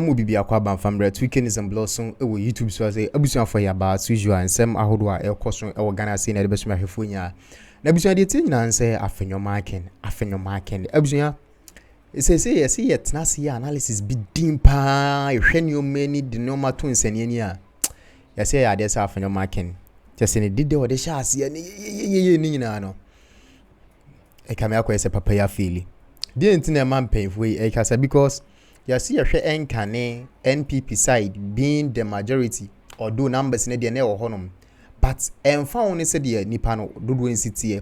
Mu bibi akwa ban famre weekend and blossom e wo YouTube so say abusuan for ya ba so usual nsem ahodo a e koso e wo Ghana say na de beso ahwefo nya na abusuan de tin nyina nse Afenyo Markin abusuan say yes yet na see analysis bi dimpa ehwe ne o mani de no ma to nsane ani a ya say ya de say Afenyo Markin just ne dide wo de sha ase ye ni nyina no e kame akwa say papa ya feel de ntina man painful e kasa because you see a enkane NPP side being the majority although numbers in the near honum but found said the nipano do in city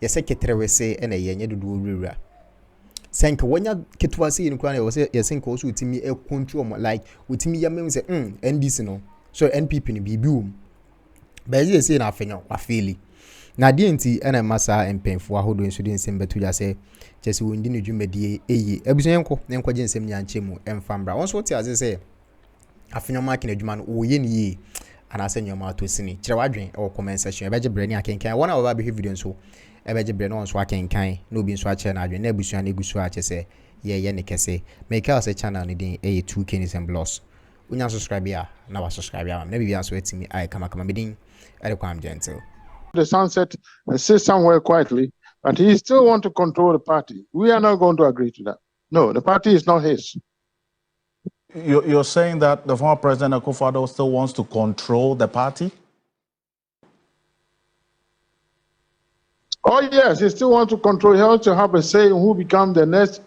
your secretary say and a yenye do rira senka when ya ketwasi in kwana was ya senka also with me a control like with me ya me say NDC no so NPP ni bi boom but you say na Afenyo afili na die nti ena masa empemfo ahodo nso de nsem betu ya say just we ndi nedwumedie eyi abusuyenko nenko je nsem nyanchemu emfambra won so ti aze say Afenyo Markin adwuma no oye ni yi anase nyoma to sini kire wadwen e comment section e beje bre ni akenkan wona wa ba be video nso e beje bre no nso akenkan na obi nso akye na adwen na abusuan egusu akye say ye ne kese make us a channel ni din e 2K ni sem blogs unya subscribe ya na wa subscribe ya na bibia so etimi ai kama medin e de kwam gentle the sunset and sit somewhere quietly, but he still want to control the party. We are not going to agree to that. No, the party is not his. You're saying that the former president Akufo-Addo still wants to control the party? Oh yes, he still wants to control. He wants to have a say in who becomes the next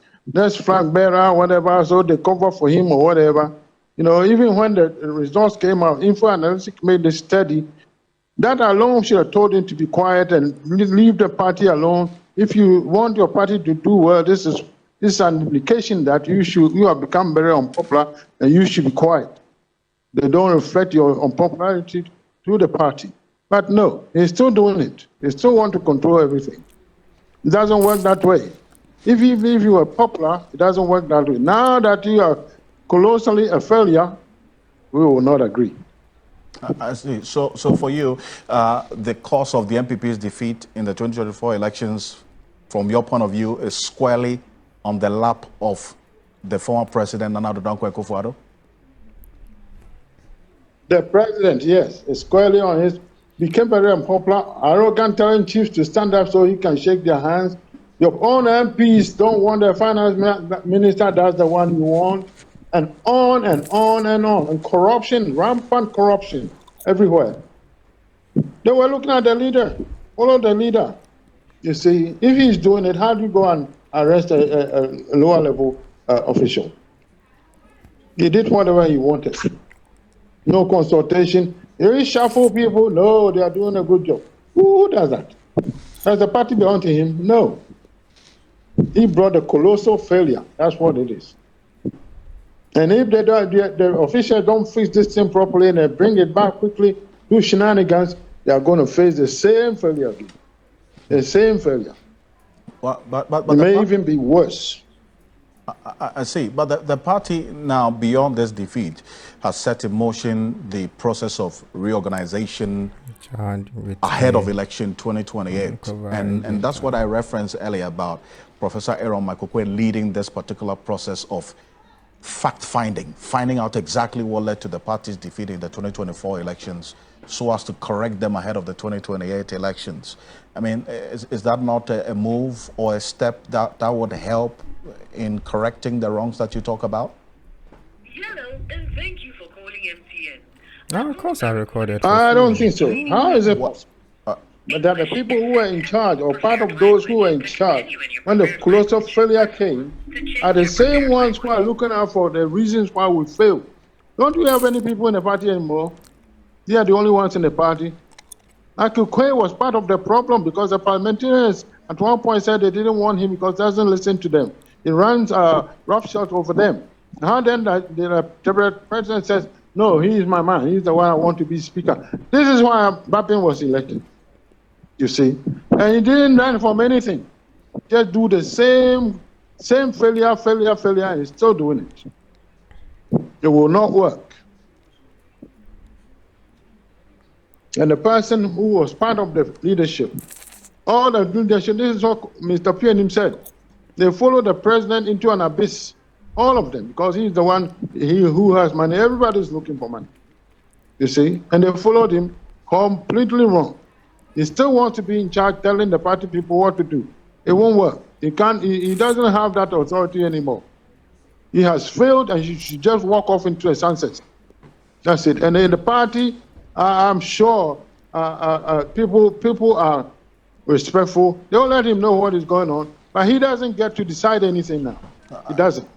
flag bearer, whatever, so they cover for him or whatever. You know, even when the results came out, Info Analytics made the study. That alone should have told him to be quiet and leave the party alone. If you want your party to do well, this is an indication that you have become very unpopular and you should be quiet. They don't reflect your unpopularity to the party. But no, he's still doing it. He still wants to control everything. It doesn't work that way. If you are popular, it doesn't work that way. Now that you are colossally a failure, we will not agree. I see. So for you, the cause of the NPP's defeat in the 2024 elections, from your point of view, is squarely on the lap of the former president, Nana Addo Akufo-Addo? The president, yes, is squarely on his, became very unpopular, arrogant, telling chiefs to stand up so he can shake their hands. Your own MPs don't want the finance minister, that's the one you want. And on and on and on. And corruption, rampant corruption everywhere. They were looking at the leader, follow the leader. You see, if he's doing it, how do you go and arrest a lower level official? He did whatever he wanted. No consultation. You reshuffle people, no, they are doing a good job. Who does that? Has the party belong to him? No. He brought a colossal failure. That's what it is. And if they don't, the officials don't fix this thing properly and they bring it back quickly, do shenanigans, they are going to face the same failure again. The same failure. But it may even be worse. I see. But the party now, beyond this defeat, has set in motion the process of reorganization ahead of election 2028. And that's what I referenced earlier about Professor Aaron Makokwe leading this particular process of fact-finding, finding out exactly what led to the party's defeat in the 2024 elections so as to correct them ahead of the 2028 elections. I mean, is that not a move or a step that would help in correcting the wrongs that you talk about? Hello, and thank you for calling MTN. No, of course I recorded. I don't think so. How is it possible? But that the people who were in charge, or part of those who were in charge, when the colossal failure came, are the same ones who are looking out for the reasons why we failed. Don't we have any people in the party anymore? They are the only ones in the party. Akukwe was part of the problem because the parliamentarians at one point said they didn't want him because he doesn't listen to them. He runs roughshod over them. Now then the president says, no, he is my man. He's the one I want to be speaker. This is why Bapin was elected. You see, and he didn't run from anything. Just do the same failure, and he's still doing it. It will not work. And the person who was part of the leadership, all the leadership, this is what Mr. PNM said. They followed the president into an abyss. all of them, because he's the one who has money. Everybody's looking for money, you see, and they followed him completely wrong. He still wants to be in charge, telling the party people what to do. It won't work. He can't. He doesn't have that authority anymore. He has failed, and he should just walk off into a sunset. That's it. And in the party, I'm sure people are respectful. They'll let him know what is going on, but he doesn't get to decide anything now. He doesn't.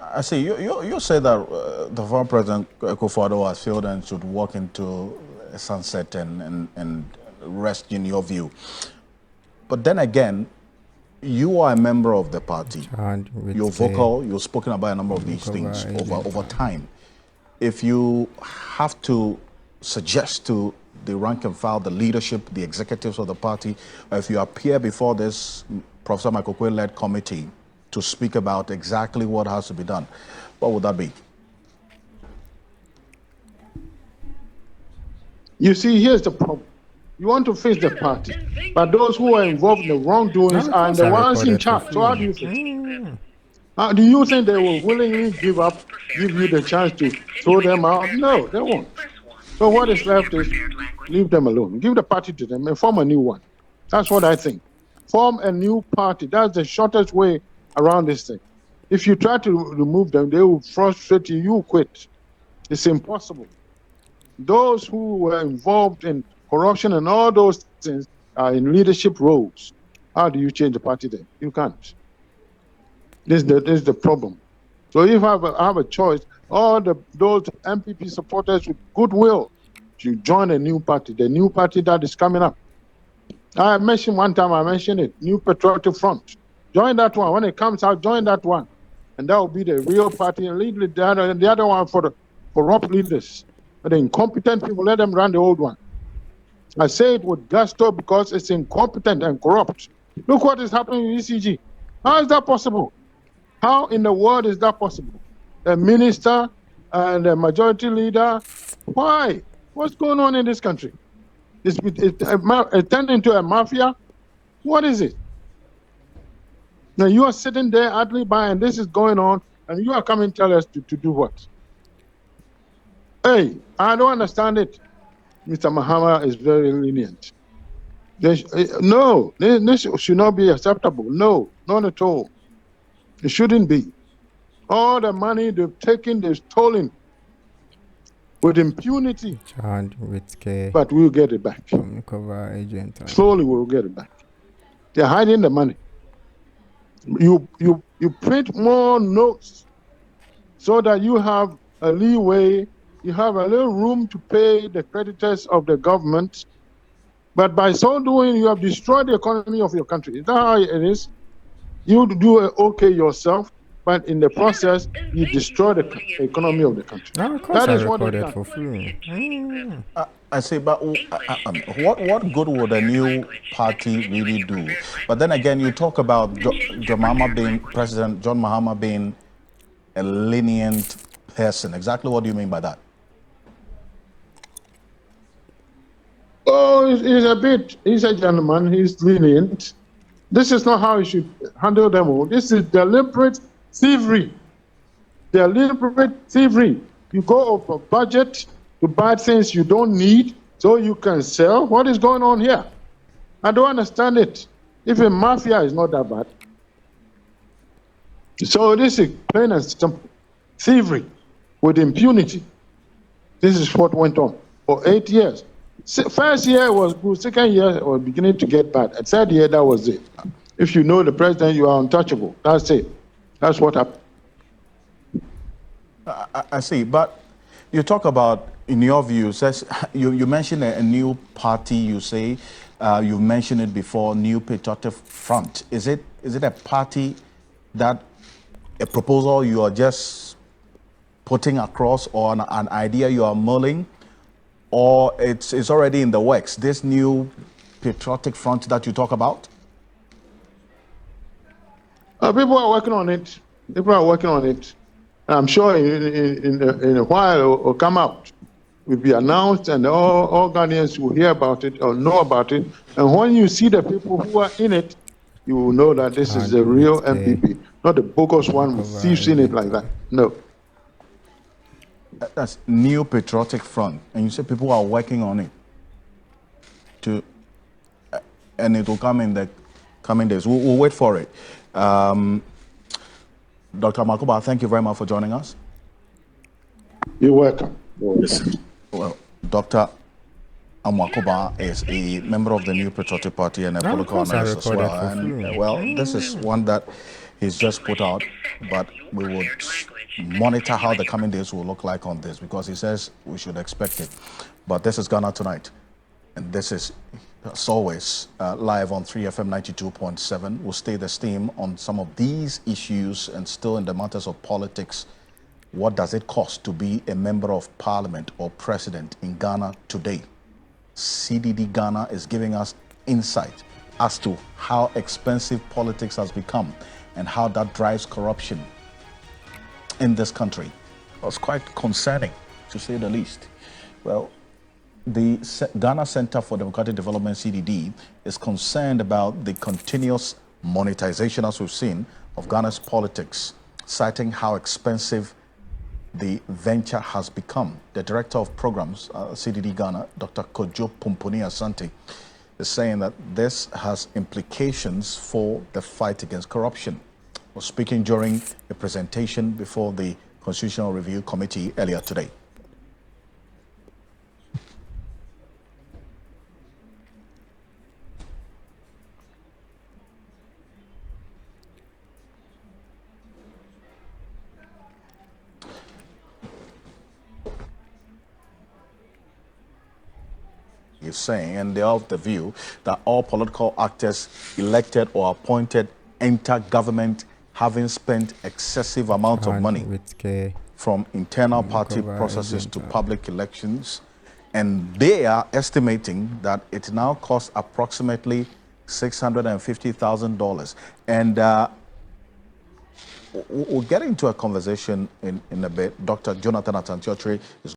I see. You say that the former president Akufo-Addo has failed and should walk into a sunset and rest, in your view. But then again, you are a member of the party. You're vocal. You've spoken about a number of these things over time. If you have to suggest to the rank and file, the leadership, the executives of the party, or if you appear before this Professor Michael Quinn-led committee to speak about exactly what has to be done, what would that be? You see, here's the problem. You want to fix the party, but those who are involved in the wrongdoings are the ones in charge. So how do you fix it? Do you think they will willingly give you the chance to throw them out? No, they won't. So what is left is leave them alone. Give the party to them and form a new one. That's what I think. Form a new party. That's the shortest way around this thing. If you try to remove them, they will frustrate you. You quit. It's impossible. Those who were involved in corruption and all those things are in leadership roles. How do you change the party then? You can't. This is the problem. So if I have a choice, all those NPP supporters with goodwill to join a new party, the new party that is coming up. I mentioned one time, New Patriotic Front. Join that one. When it comes out, join that one. And that will be the real party, and lead the other one for the corrupt leaders. The incompetent people, let them run the old one. I say it with gusto because it's incompetent and corrupt. Look what is happening in ECG. How is that possible? How in the world is that possible? A minister and a majority leader? Why? What's going on in this country? It's turned into a mafia? What is it? Now you are sitting there idly by and this is going on and you are coming to tell us to do what? Hey, I don't understand it. Mr. Mahama is very lenient. No, this should not be acceptable. No, not at all. It shouldn't be. All the money they've taken, they've stolen with impunity. But we'll get it back. Slowly we'll get it back. They're hiding the money. You print more notes so that you have a leeway, you have a little room to pay the creditors of the government. But by so doing, you have destroyed the economy of your country. Is that how it is? You do okay yourself, but in the process, you destroy the economy of the country. That is what it for free. I say, but what good would a new party really do? But then again, you talk about John Mahama being a lenient person. Exactly what do you mean by that? Oh, he's a gentleman, he's lenient. This is not how he should handle them all. This is deliberate thievery. Deliberate thievery. You go over budget to buy things you don't need so you can sell. What is going on here? I don't understand it. Even mafia is not that bad. So this is plain and simple. Thievery with impunity. This is what went on for 8 years. First year was good, second year was beginning to get bad. And third year, that was it. If you know the president, you are untouchable. That's it. That's what happened. I see, but you talk about, in your view, you mentioned a new party, you say, you mentioned it before, New Patriotic Front. Is it a party that, a proposal you are just putting across, or an idea you are mulling, or it's already in the works, this New Patriotic Front that you talk about? People are working on it. People are working on it. I'm sure in a while it will come out. It will be announced and all Ghanaians will hear about it or know about it. And when you see the people who are in it, you will know that this is the real NPP, not the bogus one with thieves in it like that. No. That's New Patriotic Front, and you say people are working on it and it will come in the coming days. We'll wait for it. Dr. Makoba, thank you very much for joining us. You're welcome. Yes. Well, Dr. Amakoba is a member of the New Patriotic Party and a political analyst as well. And well, this is one that he's just put out, but we would monitor how the coming days will look like on this, because he says we should expect it. But this is Ghana Tonight, and this is, as always, live on 3FM 92.7. We'll stay the steam on some of these issues, and still in the matters of politics. What does it cost to be a member of parliament or president in Ghana today? CDD Ghana is giving us insight as to how expensive politics has become and how that drives corruption in this country. It was quite concerning, to say the least. Well, the Ghana Center for Democratic Development, CDD, is concerned about the continuous monetization, as we've seen, of Ghana's politics, citing how expensive the venture has become. The director of programs, CDD Ghana, Dr. Kojo Pumpuni Asante, is saying that this has implications for the fight against corruption. He was speaking during a presentation before the Constitutional Review Committee earlier today. Is saying, and they are of the view that all political actors elected or appointed enter government having spent excessive amount of money from internal party processes to public elections, and they are estimating that it now costs approximately $650,000. And we'll get into a conversation in a bit. Dr. Jonathan Atantiotre is